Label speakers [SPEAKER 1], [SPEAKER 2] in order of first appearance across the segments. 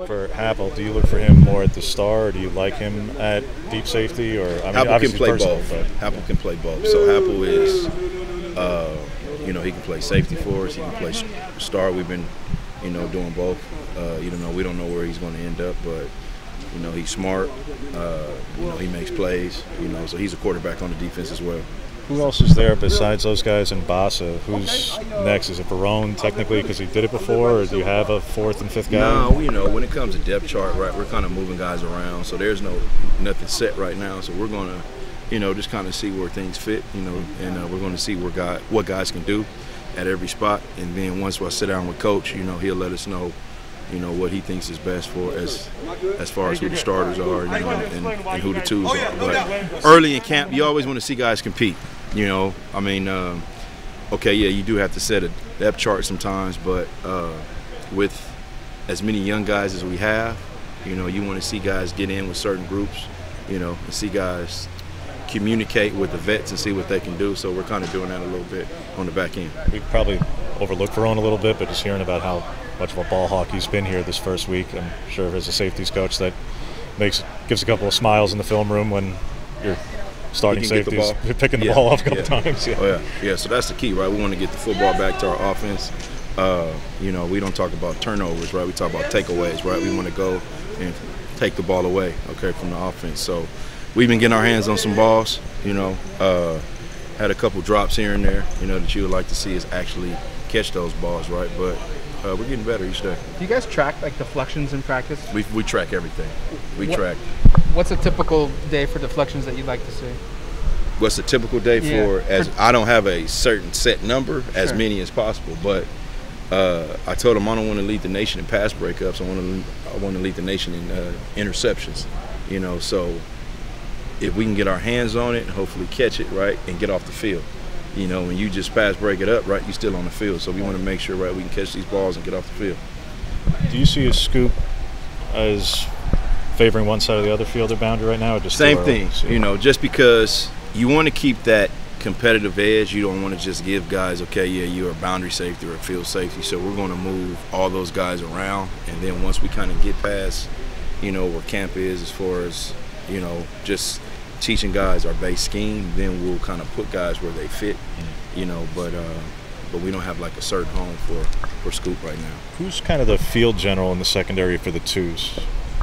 [SPEAKER 1] For Happel, do you look for him more at the star, or do you like him at deep safety? Or I mean,
[SPEAKER 2] Happel can play
[SPEAKER 1] personal,
[SPEAKER 2] both.
[SPEAKER 1] But
[SPEAKER 2] Happel can play both. So Happel is, he can play safety for us. He can play star. We've been, doing both. We don't know where he's going to end up, but he's smart. He makes plays. So he's a quarterback on the defense as well.
[SPEAKER 1] Who else is there besides those guys and Bassa? Who's next? Is it Barone technically because he did it before, or do you have a fourth and fifth guy?
[SPEAKER 2] No, when it comes to depth chart, right, we're kind of moving guys around. So there's nothing set right now. So we're going to, just kind of see where things fit, and we're going to see what guys can do at every spot. And then once I sit down with Coach, he'll let us know, what he thinks is best for as far as who the starters are, and who the twos are. But early in camp, you always want to see guys compete. You do have to set a depth chart sometimes, but with as many young guys as we have, you want to see guys get in with certain groups, and see guys communicate with the vets and see what they can do. So we're kind of doing that a little bit on the back end.
[SPEAKER 1] We probably overlooked Verone a little bit, but just hearing about how much of a ball hawk he's been here this first week, I'm sure as a safeties coach that gives a couple of smiles in the film room when you're starting safeties, picking the ball off a couple times. Yeah.
[SPEAKER 2] Oh, yeah. So that's the key, right? We want to get the football back to our offense. We don't talk about turnovers, right? We talk about takeaways, right? We want to go and take the ball away, from the offense. So we've been getting our hands on some balls, had a couple drops here and there, that you would like to see us actually catch those balls, right? But we're getting better each day.
[SPEAKER 3] Do you guys track deflections in practice?
[SPEAKER 2] We track everything. Track.
[SPEAKER 3] What's a typical day for deflections that you'd like to see?
[SPEAKER 2] What's a typical day I don't have a certain set number, as many as possible, but I told him I don't want to lead the nation in pass breakups. I want to lead the nation in interceptions. So if we can get our hands on it and hopefully catch it, right, and get off the field. When you just pass break it up, right, you're still on the field. So we want to make sure, right, we can catch these balls and get off the field.
[SPEAKER 1] Do you see a scoop as favoring one side or the other field or boundary right now? Or just
[SPEAKER 2] same thing, just because you want to keep that competitive edge. You don't want to just give guys, you're a boundary safety or a field safety. So we're going to move all those guys around. And then once we kind of get past, where camp is as far as, just teaching guys our base scheme, then we'll kind of put guys where they fit, but we don't have like a certain home for scoop right now.
[SPEAKER 1] Who's kind of the field general in the secondary for the twos?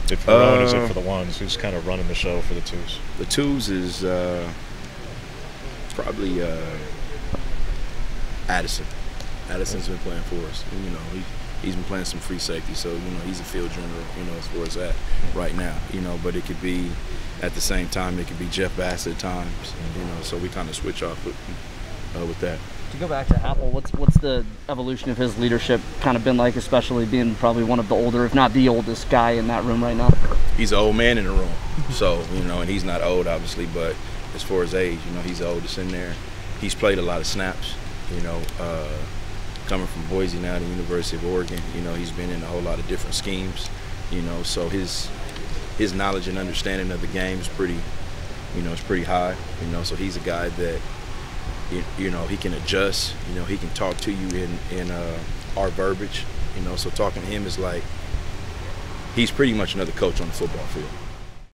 [SPEAKER 1] If Verone is it for the ones, who's kind of running the show for the twos?
[SPEAKER 2] The twos is probably Addison. Addison's been playing for us. He's been playing some free safety, so he's a field general, as far as that right now. But it could be at the same time, it could be Jeff Bass at times. So we kind of switch off with that.
[SPEAKER 4] To go back to Happel, what's the evolution of his leadership kind of been like, especially being probably one of the older, if not the oldest guy in that room right now?
[SPEAKER 2] He's an old man in the room, so and he's not old obviously, but as far as age, he's the oldest in there. He's played a lot of snaps, coming from Boise now to the University of Oregon. He's been in a whole lot of different schemes, so his knowledge and understanding of the game is pretty, is pretty high. So he's a guy that, he can adjust. He can talk to you in our verbiage. So talking to him is like he's pretty much another coach on the football field.